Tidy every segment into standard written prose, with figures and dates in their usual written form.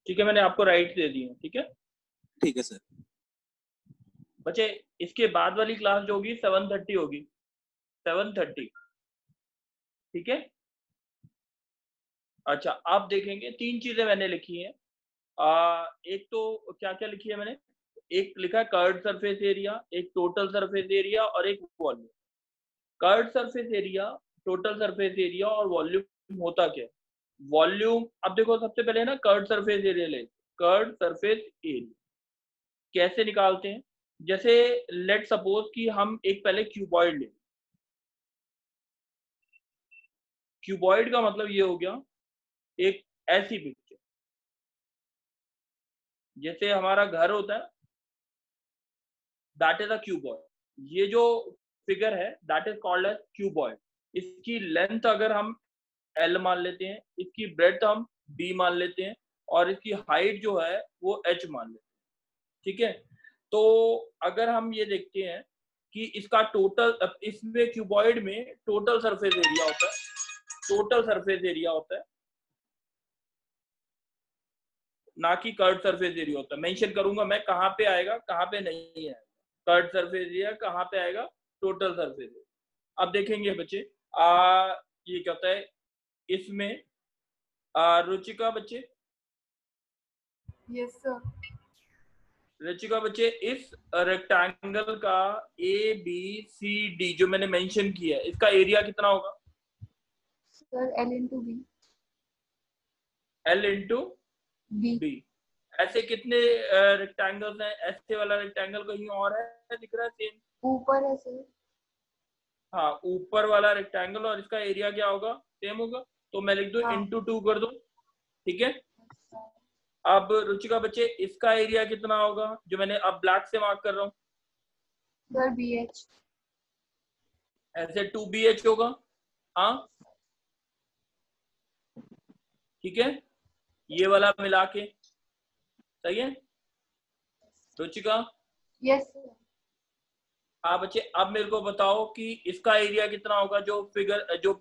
ठीक है, मैंने आपको राइट दे दी है। ठीक है ठीक है सर। बच्चे, इसके बाद वाली क्लास जो होगी 7:30 होगी, 7:30। ठीक है, अच्छा आप देखेंगे 3 चीजें मैंने लिखी हैं। एक तो क्या क्या लिखी है मैंने, एक लिखा है कर्व्ड सरफेस एरिया, एक टोटल सरफेस एरिया और एक volume. Curved surface area, total surface area और वॉल्यूम होता क्या है? वॉल्यूम, अब देखो सबसे पहले ना कर्व्ड सरफेस एरिया ले, कर्व्ड सरफेस एरिया कैसे निकालते हैं? जैसे लेट सपोज कि हम एक पहले क्यूबॉइड लें। क्यूबॉइड का मतलब ये हो गया एक ऐसी पिक्चर, जैसे हमारा घर होता है, दैट इज अ क्यूबॉइड। ये जो फिगर है that is called as cuboid. इसकी लेंथ अगर हम एल मान लेते हैं, इसकी ब्रेड्थ हम बी मान लेते हैं और इसकी हाइट जो है वो एच मान लेते हैं। ठीक है, तो अगर हम ये देखते हैं कि इसका टोटल, इसमें क्यूबॉइड में टोटल सरफेस एरिया होता है, टोटल सरफेस एरिया होता है, ना कि कर्व सरफेस एरिया होता है। मेंशन करूंगा मैं कहाँ पे आएगा कहाँ पे नहीं है। कर्व सरफेस एरिया कहाँ पे आएगा? Total surface area. अब देखेंगे बच्चे, ये क्या होता है इसमें, रुचिका बच्चे, यस सर। रुचिका बच्चे, इस रेक्टेंगल का ए बी सी डी जो मैंने मेंशन किया है, इसका एरिया कितना होगा? Sir L into B। L into B। B. ऐसे कितने रेक्टेंगल्स हैं? ऐसे वाला रेक्टेंगल कहीं और है दिख रहा है सेम? ऊपर है सर। हाँ, ऊपर वाला रेक्टेंगल, और इसका एरिया क्या होगा? सेम होगा। तो मैं लिख दूं हाँ। इंटू 2 कर दूं। ठीक है, अब रुचिका बच्चे, इसका एरिया कितना होगा जो मैंने अब ब्लैक से मार्क कर रहा हूँ? Sir BH। ऐसे 2BH होगा। हाँ ठीक है, ये वाला मिला के सही है रुचिका? Yes sir. हाँ बच्चे, अब मेरे को बताओ कि इसका एरिया कितना होगा जो फिगर जो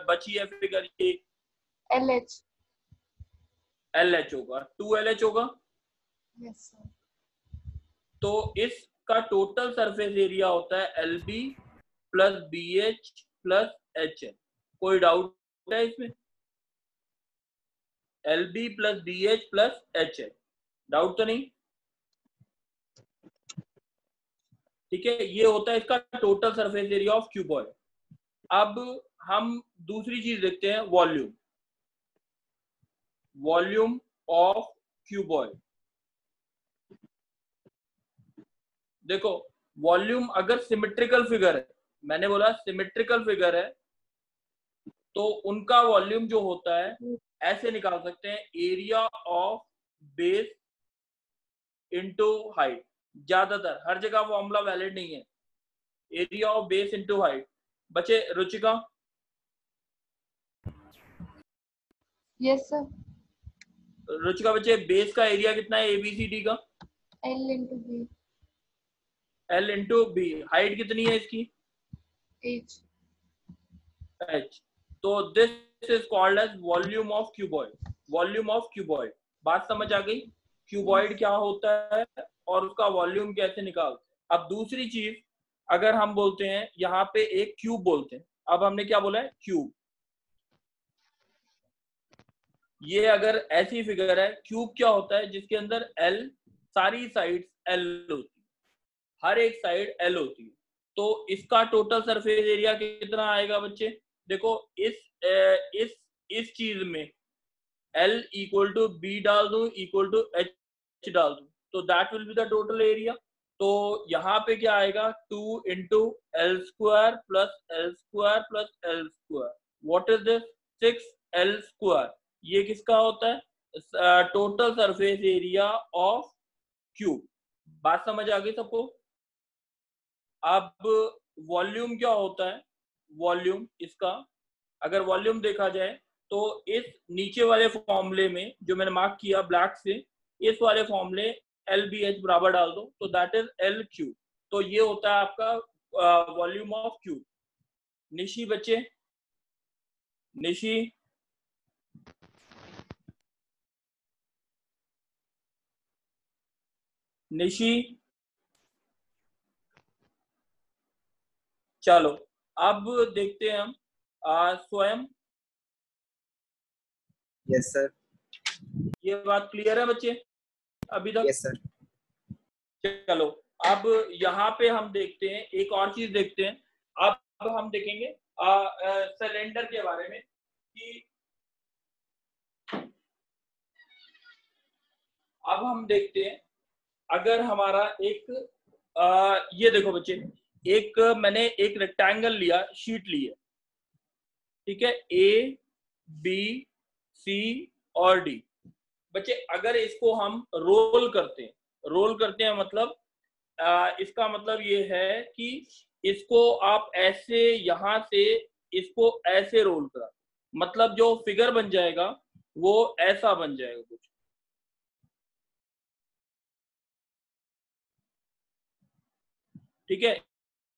बची है फिगर, ये LH। LH होगा, 2LH होगा। Yes sir. तो इसका टोटल सरफेस एरिया होता है LB plus BH plus HL। कोई डाउट है इसमें? LB plus BH plus HL, doubt तो नहीं? ठीक है, ये होता है इसका total surface area of cuboid. अब हम दूसरी चीज देखते हैं, वॉल्यूम, वॉल्यूम ऑफ क्यूबॉइड। देखो, वॉल्यूम अगर सिमेट्रिकल फिगर है, मैंने बोला सिमेट्रिकल फिगर है, तो उनका वॉल्यूम जो होता है ऐसे निकाल सकते हैं, area of base into height. ज्यादातर हर जगह फॉर्मूला वैलिड नहीं है, area of base into height. बच्चे रुचिका? Yes sir. रुचिका बच्चे, बेस का एरिया कितना है ABCD का? L into B। L into B. Height कितनी है इसकी? H। H। तो this is called as volume of cuboid, volume of cuboid. बात समझ आ गई? क्यूबॉइड क्या होता है और उसका वॉल्यूम कैसे निकालते हैं। अब दूसरी चीज, अगर हम बोलते हैं यहाँ पे एक क्यूब बोलते हैं, अब हमने क्या बोला है? क्यूब। ये अगर ऐसी फिगर है, क्यूब क्या होता है? जिसके अंदर L, सारी साइड्स L होती है, हर एक साइड L होती है। तो इसका टोटल सरफेस एरिया कितना आएगा बच्चे? देखो, इस चीज में L इक्वल टू बी डाल दूं इक्वल टू H डाल दूं, तो that will be the total area. तो यहाँ पे क्या आएगा? 2 into L square plus L square plus L square, what is this? 6L square. ये किसका होता है? Total surface area of cube. बात समझ आ गई सबको? अब वॉल्यूम क्या होता है? वॉल्यूम इसका, अगर वॉल्यूम देखा जाए तो इस नीचे वाले फॉर्मूले में जो मैंने मार्क किया ब्लैक से, इस वाले फॉर्मूले LBH बराबर डाल दो, तो दैट इज L क्यूब। तो ये होता है आपका वॉल्यूम ऑफ क्यूब। निशी बच्चे, निशी निशी, चलो अब देखते हैं हम स्वयं। Yes sir. ये बात क्लियर है बच्चे अभी तक? Yes sir. चलो अब यहाँ पे हम देखते हैं एक और चीज देखते हैं। अब हम देखेंगे सिलेंडर के बारे में कि अब हम देखते हैं अगर हमारा एक ये देखो बच्चे, एक मैंने एक रेक्टेंगल लिया, शीट ली है, ठीक है, ए बी सी और डी। बच्चे अगर इसको हम रोल करते हैं मतलब इसका मतलब ये है कि इसको आप ऐसे यहां से इसको ऐसे रोल करा, मतलब जो फिगर बन जाएगा वो ऐसा बन जाएगा कुछ, ठीक है।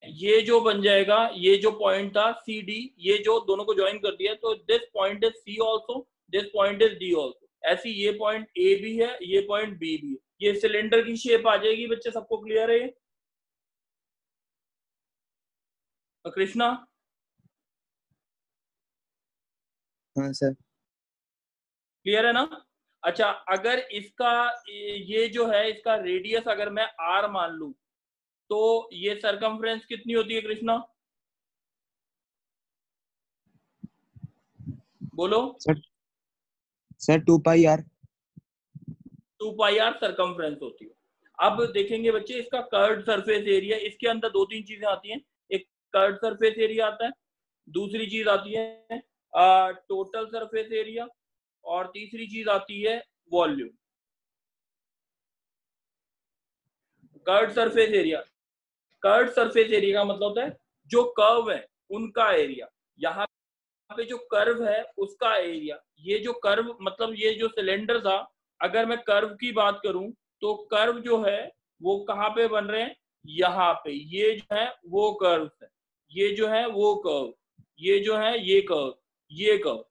ये जो बन जाएगा, ये जो पॉइंट था सी डी, ये जो दोनों को ज्वाइन कर दिया, तो this point is C also, this point is D also. ऐसी ये पॉइंट ए भी है, ये पॉइंट बी भी है, ये सिलेंडर की शेप आ जाएगी। बच्चे सबको क्लियर है ये? कृष्णा? हाँ सर। क्लियर है ना? अच्छा, अगर इसका ये जो है इसका रेडियस अगर मैं आर मान लूं तो ये सरकमफ्रेंस कितनी होती है कृष्णा? बोलो sir 2 pi are. 2 pi R circumference होती है। अब देखेंगे बच्चे इसका कर्व्ड सरफेस एरिया, इसके अंदर दो तीन चीजें आती हैं। एक कर्व्ड सरफेस एरिया आता है, दूसरी चीज आती है टोटल सरफेस एरिया, और तीसरी चीज आती है volume. Curved surface area, curved surface area का मतलब होता है जो कर्व है उनका एरिया, यहाँ पे जो कर्व है उसका एरिया। ये जो कर्व मतलब ये जो सिलेंडर था, अगर मैं कर्व की बात करूं तो कर्व जो है वो कहाँ पे बन रहे हैं? यहाँ पे। ये जो है वो कर्व है, ये जो है वो कर्व, ये जो है ये कर्व, ये कर्व,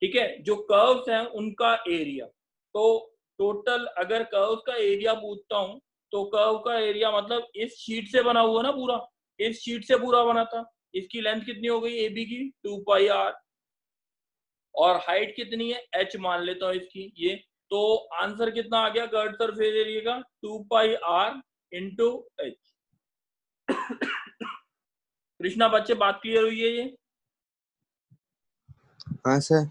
ठीक है। जो कर्व्स हैं उनका एरिया। तो टोटल अगर कर्व का एरिया पूछता हूं तो कर्व का एरिया मतलब इस शीट से बना हुआ ना पूरा, इस शीट से पूरा बना था। इसकी लेंथ कितनी हो गई ए बी की? 2 पाई आर। और हाइट कितनी है? h मान लेता हूं इसकी ये। तो आंसर कितना आ गया कर्व्ड सरफेस एरिया का? 2 pi are into H. Krishna बच्चे बात क्लियर हुई है ये? हाँ सर।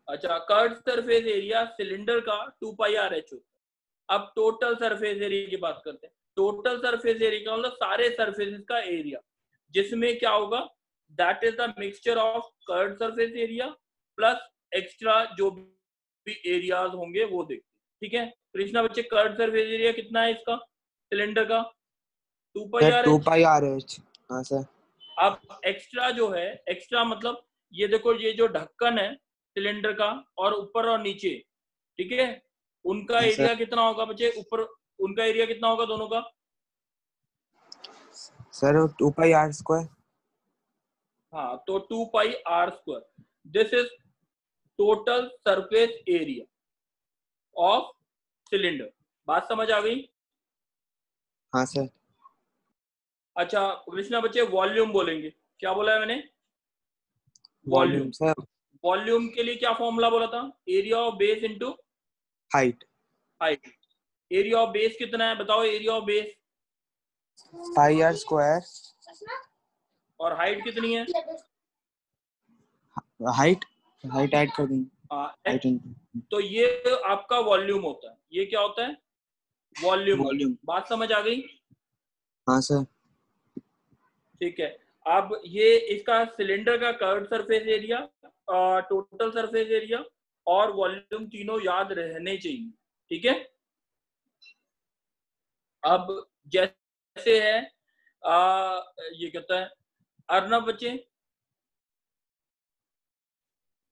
अच्छा, कर्व्ड सरफेस एरिया सिलेंडर का 2 पाई आर एच होता है। अब टोटल सरफेस एरिया की बात करते हैं। टोटल सरफेस एरिया का मतलब सारे सरफेसेस का एरिया, जिसमें क्या होगा? That is the mixture of curved surface area plus extra जो भी एरियाज होंगे वो देखते हैं, ठीक है। कृष्णा बच्चे कर्व्ड सरफेस एरिया कितना है इसका सिलेंडर का? 2 pi are 2 h. Pi r h. हाँ सर। अब एक्स्ट्रा जो है, एक्स्ट्रा मतलब ये देखो, ये जो ढक्कन है सिलेंडर का और ऊपर और नीचे, ठीक है, उनका हाँ एरिया सर। कितना होगा बच्चे? ऊपर उनका एरिया कितना होगा दोनों का? Sir 2 pi are square. हाँ, तो 2 pi are square, this is total surface area of cylinder. बात समझ आ गई? हाँ सर। अच्छा कृष्णा बच्चे वॉल्यूम बोलेंगे, क्या बोला है मैंने? Volume sir. वॉल्यूम के लिए क्या फॉर्मूला बोला था? Area of base into height. Height. Area of base कितना है बताओ? Area of base pi are square. और हाइट कितनी है? हाइट हाइट ऐड कर देंगे। हाइट। तो ये आपका वॉल्यूम होता है। ये क्या होता है? वॉल्यूम। बात समझ आ गई? हाँ सर। ठीक है। अब ये इसका सिलेंडर का curved surface area, total surface area और वॉल्यूम तीनों याद रहने चाहिए, ठीक है। अब जैसे है ये कहता है अर्नब बच्चे,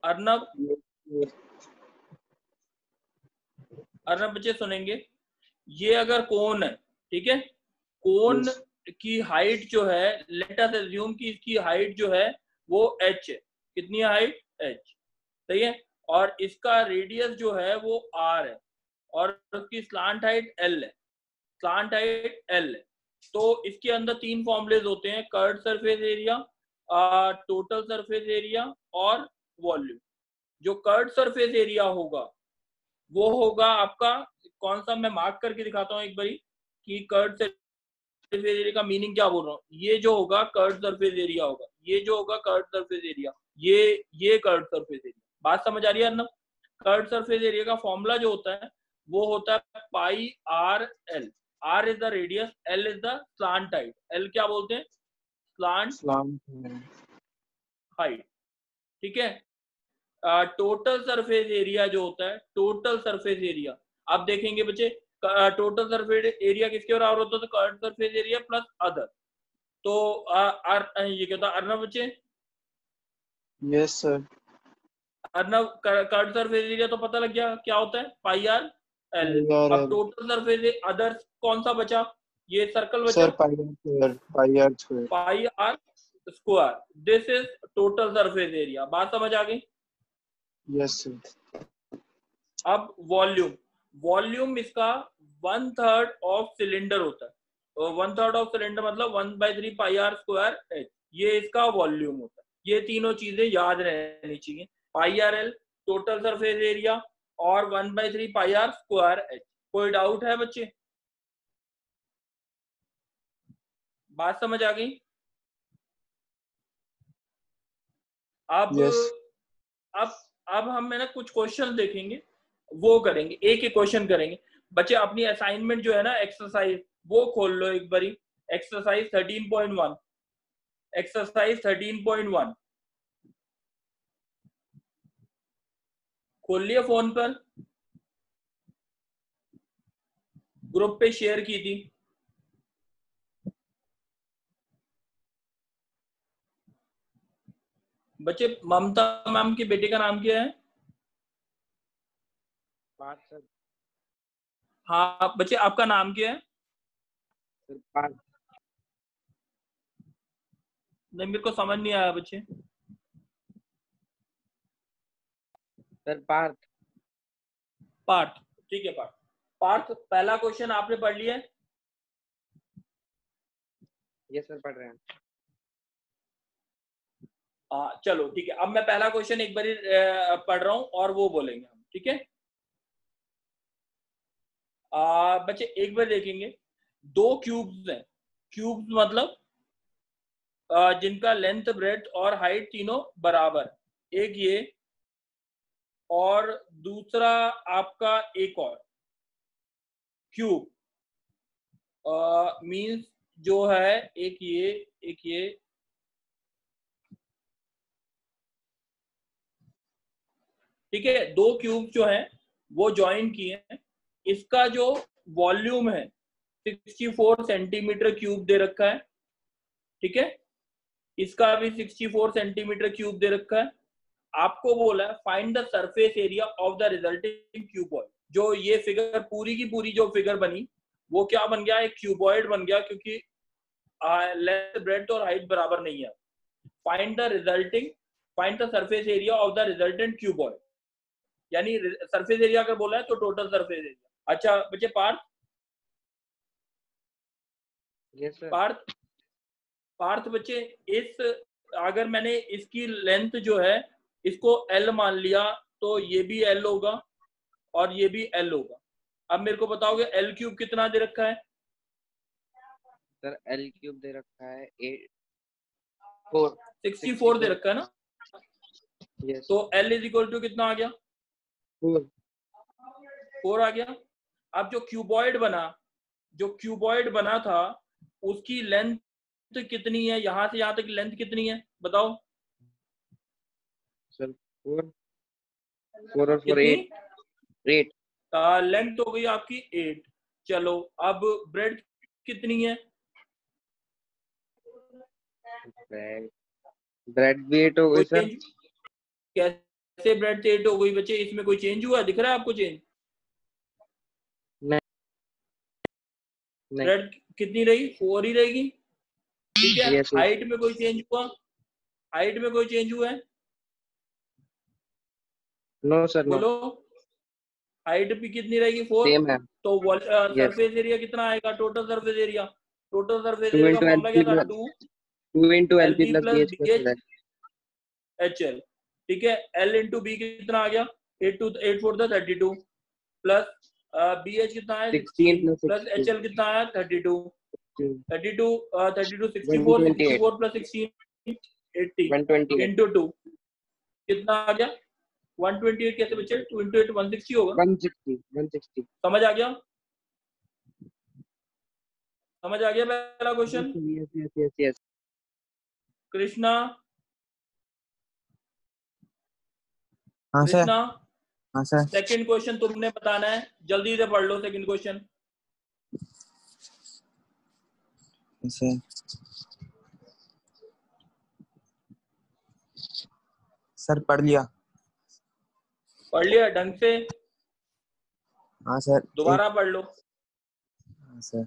अर्नब अर्नब बच्चे सुनेंगे। ये अगर कोन है, ठीक है, कोन की हाइट जो है, लेट अस अज्यूम कि इसकी हाइट जो है वो h है। कितनी हाइट? h, सही है। और इसका रेडियस जो है वो r है, और उसकी स्लांट हाइट एल है, स्लांट हाइट एल है। तो इसके अंदर तीन फॉर्मूलेज होते हैं, curved surface area, total surface area और वॉल्यूम। जो कर्व्ड सरफेस एरिया होगा वो होगा आपका कौन सा, मैं मार्क करके दिखाता हूँ एक बारी कि कर्व्ड सरफेस एरिया का मीनिंग क्या बोल रहा हूँ। ये जो होगा कर्व्ड सरफेस एरिया होगा, ये जो होगा कर्व्ड सरफेस एरिया, ये कर्व्ड सरफेस एरिया। बात समझ आ रही है अर्नब? कर्व्ड सरफेस एरिया का फॉर्मूला जो होता है वो होता है pi r l. R is the radius, l is the slant height. L क्या बोलते हैं? Slant height. ठीक है। टोटल सरफेस एरिया जो होता है, टोटल सरफेस एरिया, आप देखेंगे बच्चे टोटल सरफेस एरिया किसके बराबर होता है? तो curved surface area plus other. तो ये क्या होता है अर्नब बच्चे? Yes sir. Arnab curved surface area तो पता लग गया क्या होता है, पाई आर एल। पाई अब टोटल सरफेस अदर कौन सा बचा? ये सर्कल बचा, sir pi are square. Pi are square. This is total surface area. बात समझ आ गई? Yes sir. अब वॉल्यूम, वॉल्यूम इसका 1/3 ऑफ सिलेंडर होता है। 1/3 ऑफ सिलेंडर मतलब 1/3 पाई आर स्क्वायर एच, ये इसका वॉल्यूम होता है। ये तीनों चीजें याद रहनी चाहिए, pi r l, total surface area और 1/3 पाई आर स्क्वायर एच। कोई डाउट है बच्चे? बात समझ आ गई? अब यस। अब हम है ना कुछ क्वेश्चन देखेंगे, वो करेंगे, एक एक क्वेश्चन करेंगे। बच्चे अपनी असाइनमेंट जो है ना, एक्सरसाइज वो खोल लो एक बारी। एक्सरसाइज 13.1, एक्सरसाइज 13.1 खोल लिया फोन पर, ग्रुप पे शेयर की थी। बच्चे ममता मैम के बेटे का नाम क्या है? पार्थ सर। हाँ बच्चे आपका नाम क्या है? सर पार्थ। नहीं मेरे को समझ नहीं आया बच्चे। सर पार्थ। पार्थ, ठीक है पार्थ। पार्थ पहला क्वेश्चन आपने पढ़ लिया है? ये सर पढ़ रहे हैं। चलो ठीक है, अब मैं पहला क्वेश्चन एक बार पढ़ रहा हूं और वो बोलेंगे हम, ठीक है? बच्चे एक बार देखेंगे, दो क्यूब्स हैं। क्यूब्स मतलब जिनका लेंथ, ब्रेड्थ और हाइट तीनों बराबर। एक ये और दूसरा आपका एक और क्यूब, मींस जो है एक ये ठीक है। दो क्यूब जो हैं वो ज्वाइन किए हैं। इसका जो वॉल्यूम है 64 सेंटीमीटर क्यूब दे रखा है, ठीक है। इसका भी 64 सेंटीमीटर क्यूब दे रखा है। आपको बोला है find the surface area of the resulting cuboid. जो ये फिगर पूरी की पूरी जो फिगर बनी वो क्या बन गया? एक क्यूबॉइड बन गया, क्योंकि लेंथ, ब्रेड्थ और हाइट बराबर नहीं है। Find the surface area of the resultant cuboid, यानी सरफेस एरिया अगर बोला है तो टोटल सरफेस एरिया। अच्छा बच्चे यस सर। पार्थ बच्चे, इस अगर मैंने इसकी लेंथ जो है इसको एल मान लिया तो ये भी एल होगा और ये भी एल होगा। अब मेरे को बताओगे एल क्यूब कितना दे रखा है? सर एल क्यूब दे रखा है 4 64 दे रखा है ना। यस तो एल इज इक्वल टू कितना आ गया? 4 4 आ गया। अब जो क्यूबॉइड बना था उसकी लेंथ कितनी है? यहां से यहां तक लेंथ कितनी है बताओ? सर 4 और 4 कितनी? 8 लेंथ हो गई आपकी 8। चलो अब ब्रेड कितनी है? ब्रेड भी 8 हो गई सर। कैसे ब्रेड 8 हो गई बच्चे? इसमें कोई चेंज हुआ? दिख रहा है आपको चेंज? नहीं ब्रेड कितनी रही? 4 ही रहेगी, ठीक है। यस हाइट में कोई चेंज हुआ? हाइट में कोई चेंज हुआ है? No sir no. बोलो। हाइट भी कितनी रहेगी 4, सेम है। तो यस, सरफेस एरिया कितना आएगा, total surface area, total surface 2 area का into फॉर्मूला क्या LP था, plus 2 2 into LP LP plus plus BH plus BH HL, ठीक है। L इंटू बी कितना आ गया, 8 4 32 प्लस BH कितना है 16 16 plus प्लस 16 HL कितना है 32 16 64 128 64 प्लस 16 80 128 इंटू 2 कितना आ गया 128, कैसे बचे 2 इंटू 8 160 होगा। 160 समझ आ गया, समझ आ गया पहला क्वेश्चन। yes कृष्णा, हाँ सर। कृष्णा हाँ सर। सेकंड क्वेश्चन तुमने बताना है, जल्दी से पढ़ लो सेकंड क्वेश्चन। सर पढ़ लिया। पढ़ लिया ढंग से, हाँ सर। दोबारा पढ़ लो। हाँ सर।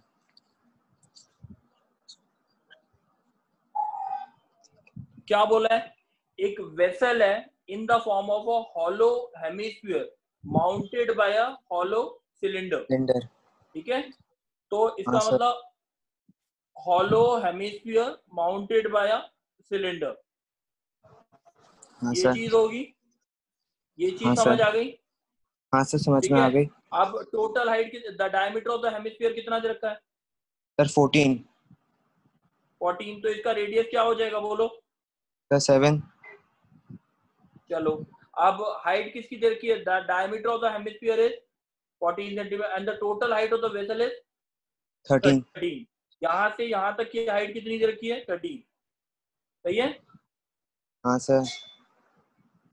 क्या बोला है, एक वेसल है in the form of a hollow hemisphere mounted by a hollow cylinder, ठीक है। तो इसका हाँ, मतलब hollow hemisphere mounted by a cylinder, हाँ ये सर। चीज होगी, ये चीज हाँ समझ सर। आ गई, हाँ सर, समझ ठीक में आ है। गई। अब total height the diameter of the hemisphere कितना दे रखा है सर 14। 14, तो इसका रेडियस क्या हो जाएगा बोलो। सर 7। चलो, अब हाइट किसकी दे रखी है, the diameter of the hemisphere is 14 centimetre and the total height of the vessel is 13। 13। यहाँ से यहाँ तक की हाइट कितनी दे रखी है 13, सही है। हाँ सर।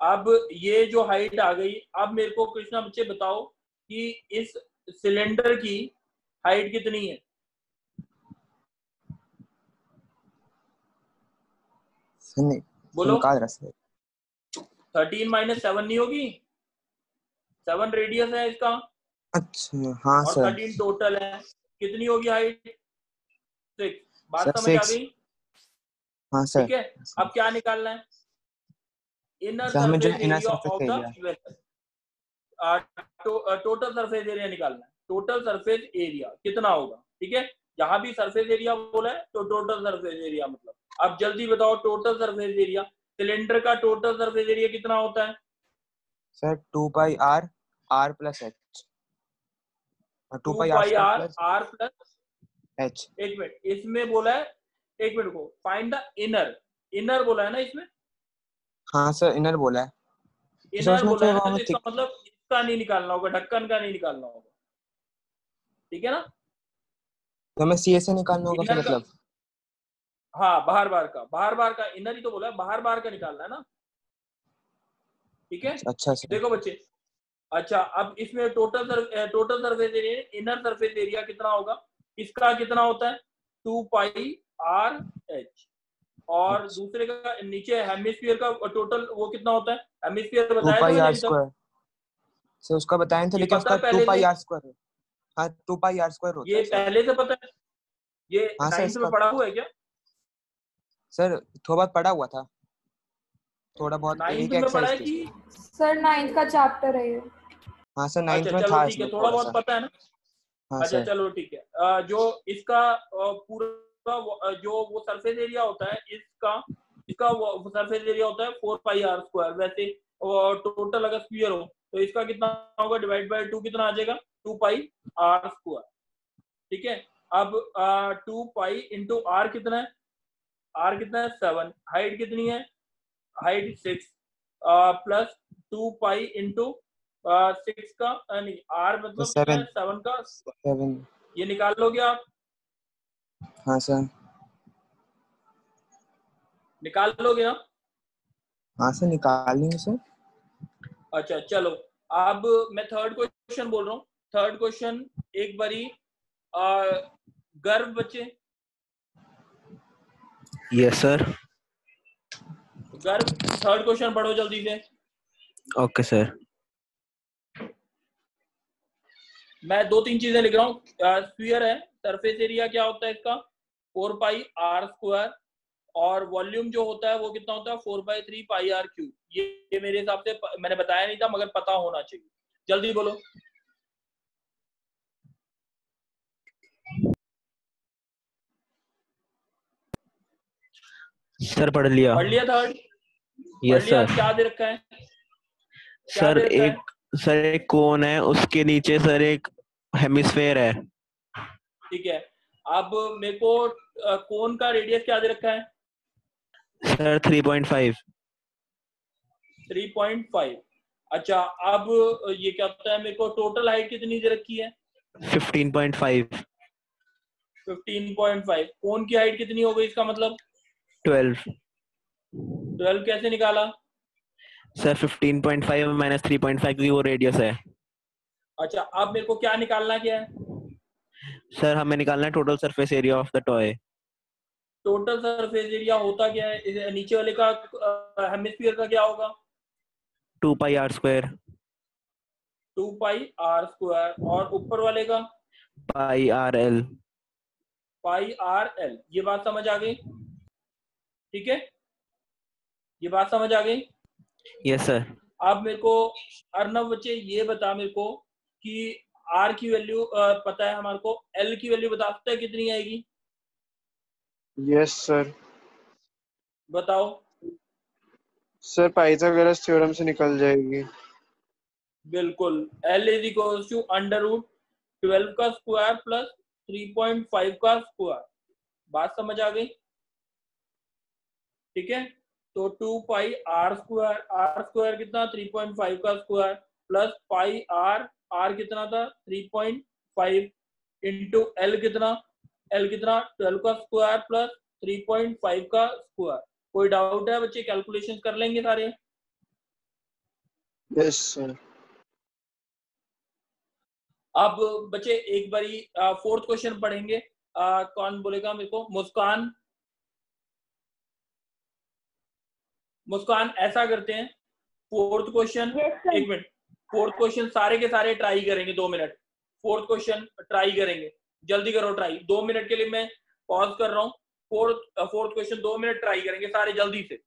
अब ये जो हाइट आ गई, अब मेरे को कृष्णा बच्चे बताओ कि इस सिलेंडर की हाइट कितनी है, बोलो। निकाल रहा सर। 13 माइनस 7 नहीं होगी, 7 रेडियस है इसका अच्छा हाँ और सर। 13 टोटल है, कितनी होगी हाइट 6, बात सर समझ आ 6। गई, हाँ सर। ठीक है। अब क्या निकालना है, इनर सर हमें जो surface inner area surface of area. The vessel, total surface area निकालना है, टोटल सरफेस एरिया कितना होगा, ठीक है। जहां भी सरफेस एरिया बोला है तो टोटल सरफेस एरिया मतलब, अब जल्दी बताओ टोटल सरफेस एरिया, सिलेंडर का टोटल सरफेस एरिया कितना होता है sir 2 pi R, R plus H, 2 2 pi R pi square R plus R plus, H. एक मिनट इसमें बोला है, एक मिनट को फाइंड द इनर, इनर बोला है ना इसमें, हाँ सर, इनर बोला है। सर इनर उसमें बोला है फिर ना, वो तो हमें इसका मतलब इसका नहीं निकालना होगा, ढक्कन का नहीं निकालना होगा, ठीक है ना। तो हमें सी ए से निकालना होगा फिर इनर का, मतलब। हाँ बाहर बार का इनर ही तो बोला है, बाहर का निकालना है ना, ठीक है। अच्छा सर। देखो बच्चे, अच्छा अब इसमें total surface area, inner surface area कितना होगा, इसका कितना होता है 2 पाई आर एच, और अच्छा। दूसरे का नीचे हेमिस्फीयर का टोटल वो कितना होता है, हेमिस्फीयर 2 बताया था पाई मैंने आर अभी तक, स्क्वायर। सर उसका बताया था, ये लेकिन पता उसका है 2 पहले पाई से, आर स्क्वायर है। हाँ 2 पाई आर स्क्वायर होता ये है सर। पहले से पता है, ये हाँ सर 9th में इसका। पढ़ा हुआ है क्या, सर थोड़ा बहुत पढ़ा हुआ था, थोड़ा बहुत, 9th एक में पढ़ा एक्सरसाइज है थी कि, उसमें। सर 9th का चैप्टर है ये। हाँ सर 9th अच्छा में चलो था ठीक है, इसमें थोड़ा थोड़ा बहुत सा। पता है ना, हाँ अच्छा सर। चलो ठीक है। जो इसका पूरा जो वो सरफेस एरिया होता है इसका, इसका वो सरफेस एरिया होता है 4 पाई आर स्क्वायर, वैसे टोटल अगर स्क्वायर हो तो इसका कितना होगा, डिवाइड बाय 2 कितना आ जाएगा 2 पाई आर स्क्वायर, ठीक है। अब 2 पाई इंटू आर कितना है, आर कितना है 7, हाइट कितनी है, हाइट 6 प्लस 2 पाई इंटू 6 का नहीं, आर तो मतलब कितना है 7। 7 का, 7। ये निकाल लोगे आप, हाँ सर। निकाल लोगे ना। हाँ सर निकाल लेंगे सर। अच्छा चलो, अब मैं थर्ड क्वेश्चन बोल रहा हूँ, थर्ड क्वेश्चन एक बारी गर्भ बच्चे, यस सर। गर्भ थर्ड क्वेश्चन पढ़ो जल्दी से। Okay sir. मैं 2-3 चीजें लिख रहा हूँ, स्फीयर है, सरफेस एरिया क्या होता है इसका 4 पाई आर स्क्वायर, और वॉल्यूम जो होता है वो कितना होता है 4/3 पाई आर क्यूब, ये मेरे हिसाब से मैंने बताया नहीं था मगर पता होना चाहिए, जल्दी बोलो। सर पढ़ लिया। पढ़ लिया थर्ड? पढ़ यस लिया। सर। क्या दे रखा है? क्या सर दे रखा है? एक कोन है, उसके नीचे सर एक हेमिस्फेयर है। ठीक है। अब मेरे को कोन का रेडियस क्या दे रखा है? सर 3.5। 3.5। अच्छा, अब ये क्या होता है, मेरे को टोटल हाइट कितनी दे रखी है? 15.5। 15.5। कोन की हाइट कितनी हो गई इसका मतलब? 12। 12 कैसे निकाला? सर 15.5 माइनस 3.5 क्योंकि वो रेडियस है। अच्छा, अब मेरे को क्या निकालना क्या है? सर हमें निकालना है total surface area of the toy. Total surface area होता क्या है? नीचे वाले का हेमिस्फीयर का क्या होगा? 2πr²। 2πr²। और ऊपर वाले का? πrl। πrl। ये बात समझ आ गई? ठीक है, ये बात समझ आ गई। Yes sir. अब मेरे को अर्नव बच्चे ये बता मेरे को कि आर की वैल्यू पता है हमारे को, एल की वैल्यू बता सकता है कितनी आएगी? Yes sir. बताओ। सर पाइथागोरस थ्योरम से निकल जाएगी। बिल्कुल, L is equal to under root 12 का स्क्वायर प्लस 3.5 का स्क्वायर। बात समझ आ गई? ठीक है, तो 2πr²। कितना? 3.5 का स्क्वायर प्लस पाई आर कितना था? 3.5 इंटू एल कितना? 12 का स्क्वायर प्लस 3.5 का स्क्वायर। कोई डाउट है बच्चे? कैलकुलेशन कर लेंगे सारे। Yes sir. अब बच्चे एक बारी फोर्थ क्वेश्चन पढ़ेंगे। कौन बोलेगा मेरे को? मुस्कान। मुस्कान, ऐसा करते हैं, फोर्थ क्वेश्चन, एक मिनट, फोर्थ क्वेश्चन सारे के सारे ट्राई करेंगे 2 मिनट। फोर्थ क्वेश्चन ट्राई करेंगे, जल्दी करो ट्राई। 2 मिनट के लिए मैं पॉज कर रहा हूँ। फोर्थ क्वेश्चन 2 मिनट ट्राई करेंगे सारे जल्दी से।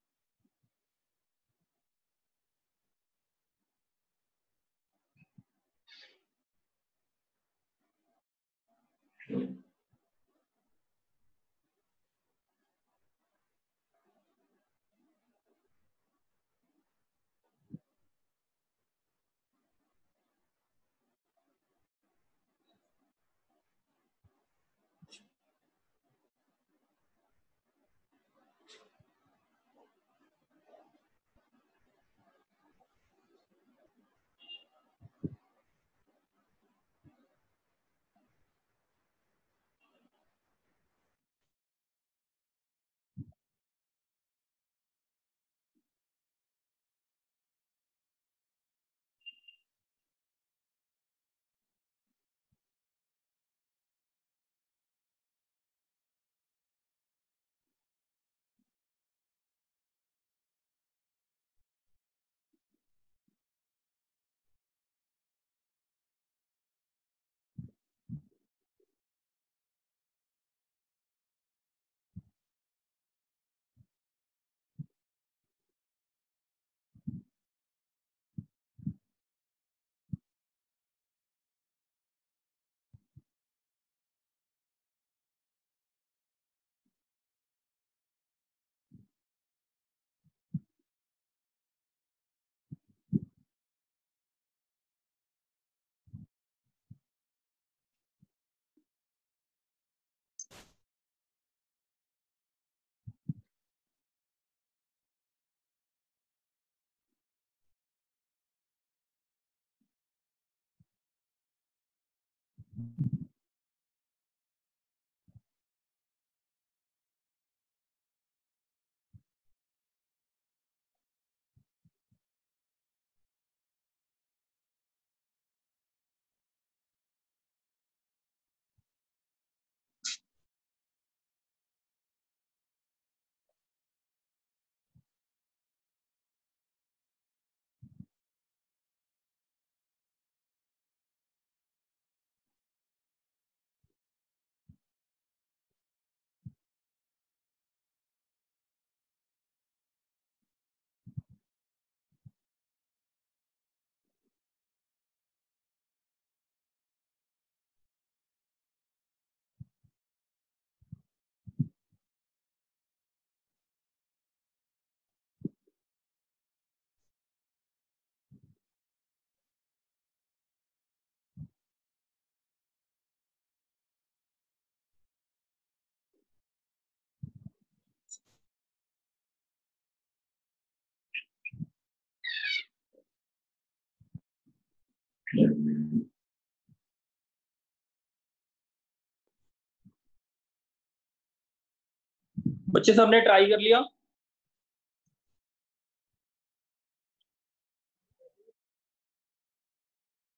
बच्चे सबने ट्राई कर लिया?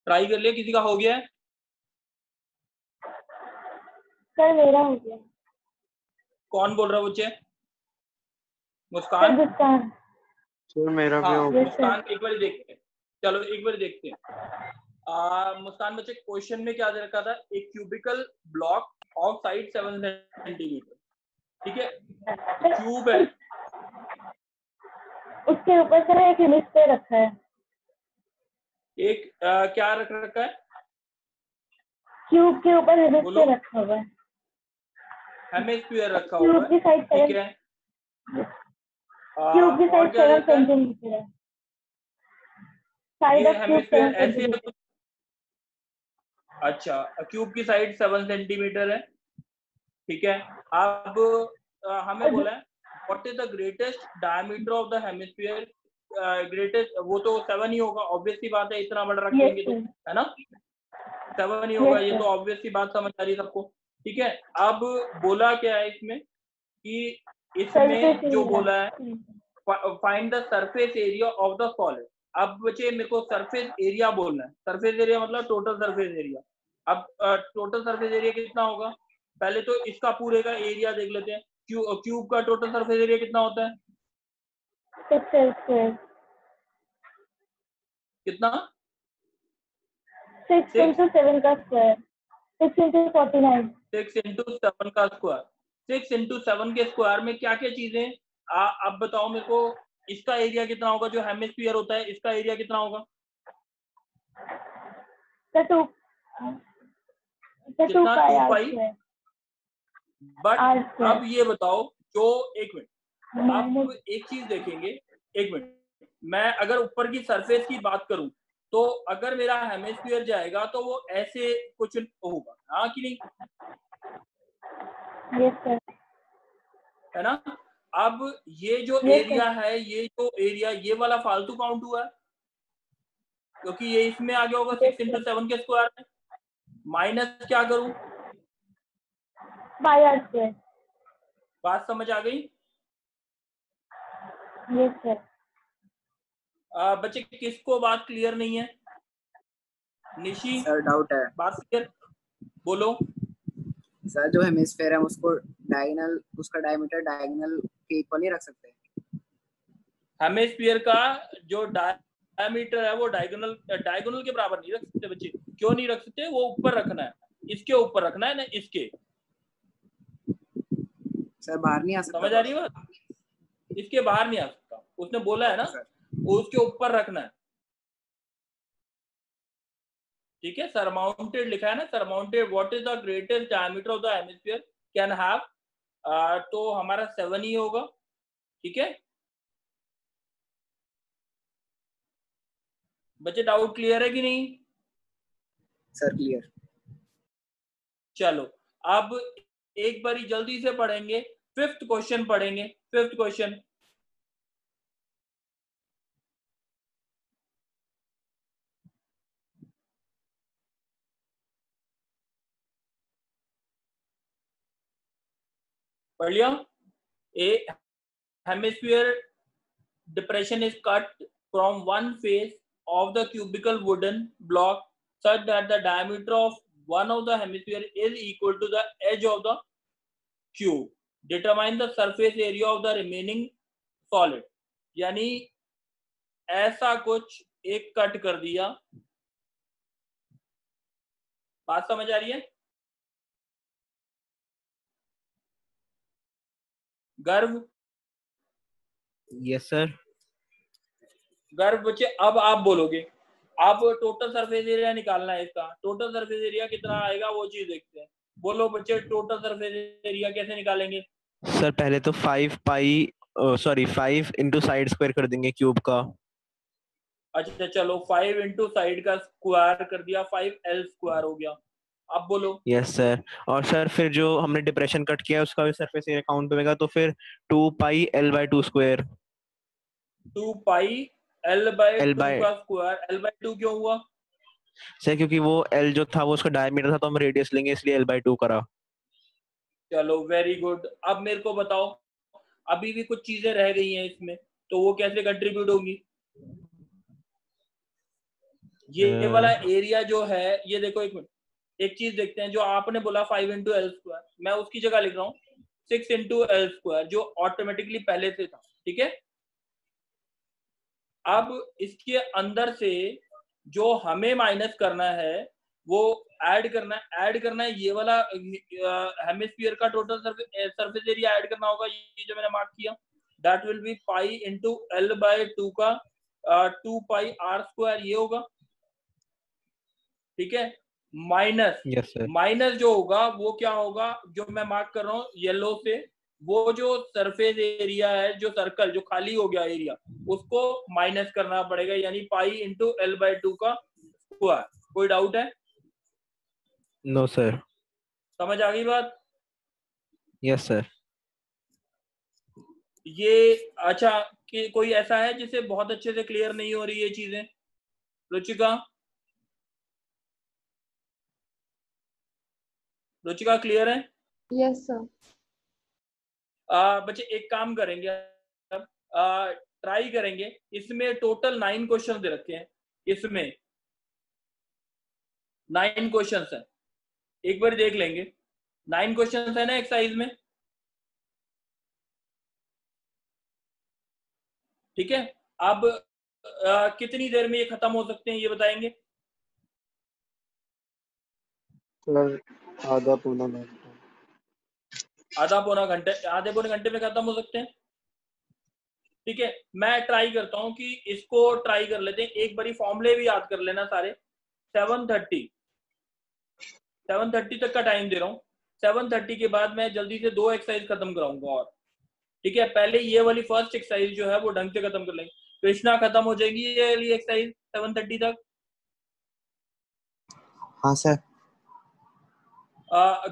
ट्राई कर लिया? किसी का हो गया है? सर मेरा हो गया। कौन बोल रहा है बच्चे? सर मुस्कान? मुस्कान। सर मेरा भी हाँ हो गया। मुस्कान, एक बार देखते हैं। चलो एक बार देखते हैं। मुस्कान बच्चे, क्वेश्चन में क्या दे रखा था? एक cubical block of side 7 centimetre, ठीक है? क्यूब है, उसके ऊपर सर एक हेमिस्फीयर रखा है। एक क्या रख रखा है? क्यूब के ऊपर बोलो। हेमिस्फीयर रखा हुआ है। हेमिस्फीयर रखा हुआ क्यूब है, की साइड ठीक है? क्यूब की और साइड क्या 7 रहता है? सेंटीमीटर है। साइड ये ऑफ क्यूब हेमिस्फीयर 7 ऐसे है सेंटीमीटर। कुछ? अच्छा, क्यूब की साइड 7 सेंटीमीटर है, ठीक है? अब हमें बोला है what is the greatest diameter of the hemisphere? Greatest वो तो 7 ही होगा, ऑब्वियस सी बात है, इतना बड़ा रखेंगे तो, है ना? 7 ही होगा, ये तो ऑब्वियस सी बात समझ आ रही है सबको, ठीक है? अब बोला क्या है इसमें कि इसमें जो बोला है find the surface area of the solid. अब बच्चे मेरे को सरफेस एरिया बोलना है। सरफेस एरिया मतलब टोटल सरफेस एरिया। अब टोटल सरफेस एरिया कितना होगा? पहले तो इसका पूरे का एरिया देख लेते हैं। क्यूब का टोटल सरफेस एरिया कितना होता है? कितना? 6 into 7 का स्क्वायर, 6 into 49। 6 into 7 का स्क्वायर। 6 into 7 के स्क्वायर में क्या क्या चीजें? अब बताओ मेरे को, इसका एरिया कितना होगा? जो हेमिस्फीयर होता है इसका एरिया कितना होगा? कितना? 2 पाई। बट अब ये बताओ, जो एक मिनट, अब एक चीज देखेंगे, एक मिनट, मैं अगर ऊपर की सरफेस की बात करूं तो अगर मेरा हेमिस्फीयर जाएगा तो वो ऐसे कुछ होगा, हाँ कि नहीं? Yes sir. है ना? अब ये जो एरिया है, ये जो एरिया, ये वाला फालतू काउंट हुआ है क्योंकि ये इसमें आ गया होगा 6 into 7 के स्क्वायर में। माइनस क्या करूं? By R square. बात समझ आ गई? Yes sir. बच्चे किसको बात क्लियर नहीं है? निशी, सर डाउट है बात क्लियर? बोलो। सर, जो हेमिस्फेयर है उसको डायगोनल, उसका डायमीटर डायगोनल के इक्वल नहीं रख सकते? हेमिस्फीयर का जो डायमीटर है वो डायगोनल के बराबर नहीं रख सकते बच्चे। क्यों नहीं रख सकते? वो ऊपर रखना है, इसके ऊपर रखना है ना, इसके। सर बाहर नहीं आ सकता? समझ आ रही है बात? इसके बाहर नहीं आ सकता, उसने बोला है ना, वो उसके ऊपर रखना है, ठीक है? सरमाउंटेड लिखा है ना, surmounted. What is the greatest diameter of the hemisphere can have, तो हमारा 7 ही होगा, ठीक है बच्चे? डाउट क्लियर है कि नहीं? Sir clear. चलो अब एक बारी जल्दी से पढ़ेंगे, 5th क्वेश्चन पढ़ेंगे। 5th क्वेश्चन, पढ़ लिया? ए hemisphere depression is cut from one face of the cubical wooden block such that the diameter of one of the hemisphere is equal to the edge of the cube. Determine the surface area of the remaining solid. यानी ऐसा कुछ एक cut कर दिया। बात समझ आ रही है? गर्व? Yes sir. गर्व बच्चे, अब आप बोलोगे। आप टोटल सरफेस एरिया निकालना है इसका। टोटल सरफेस एरिया कितना आएगा वो चीज देखते हैं। बोलो बच्चे, टोटल सरफेस एरिया कैसे निकालेंगे? सर पहले तो 5 इंटू साइड स्क्वायर कर देंगे क्यूब का। अच्छा चलो, 5 इंटू साइड का स्क्वायर कर दिया, 5L स्क्वायर हो गया। अब बोलो। Yes sir. और सर फिर जो हमने डिप्रेशन कट किया उसका भी सरफेस एरिया काउंट होगा, तो फिर 2πL/2 स्क्वायर। 2πL/2 का स्क्वायर। L/2 क्यों हुआ? सर क्योंकि वो L जो था वो उसका डायमीटर था तो हम रेडियस लेंगे इसलिए L/2 करा। चलो वेरी गुड। अब मेरे को बताओ, अभी भी कुछ चीजें रह गई हैं इसमें, तो वो कैसे कंट्रीब्यूट होंगी? ये वाला एरिया जो है, ये देखो एक मिनट, एक चीज देखते हैं। जो आपने बोला 5 इंटू एल स्क्वायर, मैं उसकी जगह लिख रहा हूँ 6 इंटू एल स्क्वायर, जो ऑटोमेटिकली पहले से था। ठीक है, अब इसके अंदर से जो हमें माइनस करना है वो ऐड करना है ये वाला हेमिस्फीयर का टोटल सरफेस एरिया ऐड करना होगा, ये जो मैंने मार्क किया। That will be pi into L/2 का 2 पाई r स्क्वायर, ये होगा। ठीक है, माइनस यस सर। माइनस जो होगा वो क्या होगा, जो मैं मार्क कर रहा हूँ येलो से, वो जो सरफेस एरिया है, जो सर्कल जो खाली हो गया एरिया, उसको माइनस करना पड़ेगा, यानी पाई इंटू L/2 का स्क्वायर। कोई डाउट है? No sir. समझ आ गई बात? Yes sir. ये अच्छा, कि कोई ऐसा है जिसे बहुत अच्छे से क्लियर नहीं हो रही ये चीजें? रुचिका, रुचिका क्लियर है? Yes sir. बच्चे एक काम करेंगे, अब ट्राई करेंगे। इसमें टोटल 9 क्वेश्चन दे रखे हैं, इसमें 9 क्वेश्चन है, एक बार देख लेंगे। 9 क्वेश्चन है ना एक्सरसाइज में? ठीक है, अब कितनी देर में ये खत्म हो सकते हैं ये बताएंगे? सर आधा पौना घंटा। आधा पौना घंटे, आधे पौने घंटे में खत्म हो सकते हैं। ठीक है, मैं ट्राई करता हूं कि इसको ट्राई कर लेते हैं। एक बारी फॉर्मूले भी याद कर लेना सारे। 7:30 तक का टाइम दे रहा हूँ। 7:30 के बाद मैं जल्दी से 2 एक्सरसाइज खत्म कराऊंगा और ठीक है, पहले ये वाली फर्स्ट एक्सरसाइज जो है वो ढंग से खत्म कर लेंगे। कृष्णा, खत्म हो जाएगी ये वाली एक्सरसाइज 7:30 तक? हाँ सर।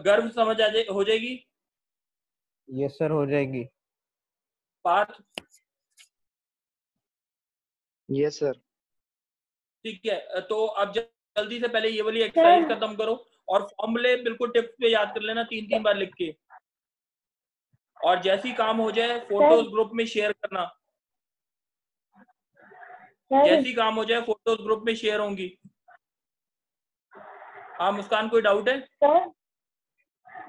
गर्भ समझ हो जाएगी? यस सर, हो जाएगी। पार्थ? Yes sir. ठीक है, तो अब जल्दी से पहले ये वाली एक्सरसाइज खत्म करो और फॉर्मूले बिल्कुल टिप्स पे याद कर लेना 3-3 बार लिख के। और जैसी काम हो जाए फोटोज ग्रुप में शेयर करना। जैसी काम हो जाए फोटोज ग्रुप में शेयर होंगी। हाँ मुस्कान, कोई डाउट है? सर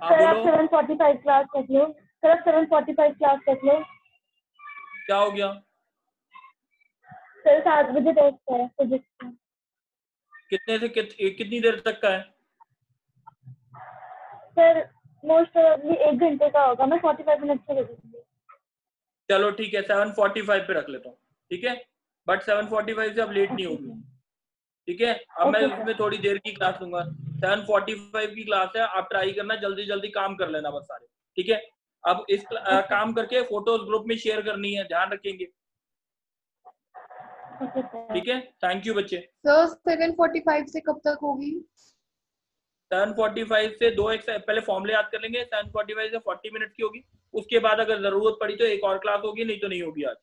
हाँ बोलो। 7:45 क्लास रख लो सर, 7:45 क्लास रख लो। क्या हो गया? सर 7 बजे टेस्ट है फिजिक्स का। कितने से कितनी देर तक का है? सर मोस्ट प्रोबेबली 1 घंटे का होगा, मैं 45 मिनट से दे दूंगी। चलो ठीक है, 7:45 पे रख लेता हूँ। ठीक है, बट 7:45 से अब लेट नहीं होगी। ठीक है, अब मैं उसमें थोड़ी देर की क्लास लूंगा। 7:45 की क्लास है, आप ट्राई करना जल्दी जल्दी काम कर लेना बस सारे। ठीक है, अब इस काम करके फोटोज ग्रुप में शेयर करनी है, ध्यान रखेंगे। ठीक है, थैंक यू बच्चे। सर 7:45 से कब तक होगी? 7:45 से 2 पहले फॉर्मूले याद कर लेंगे। 7:45 से 40 मिनट की होगी। उसके बाद अगर जरूरत पड़ी तो एक और क्लास होगी, नहीं तो नहीं होगी आज।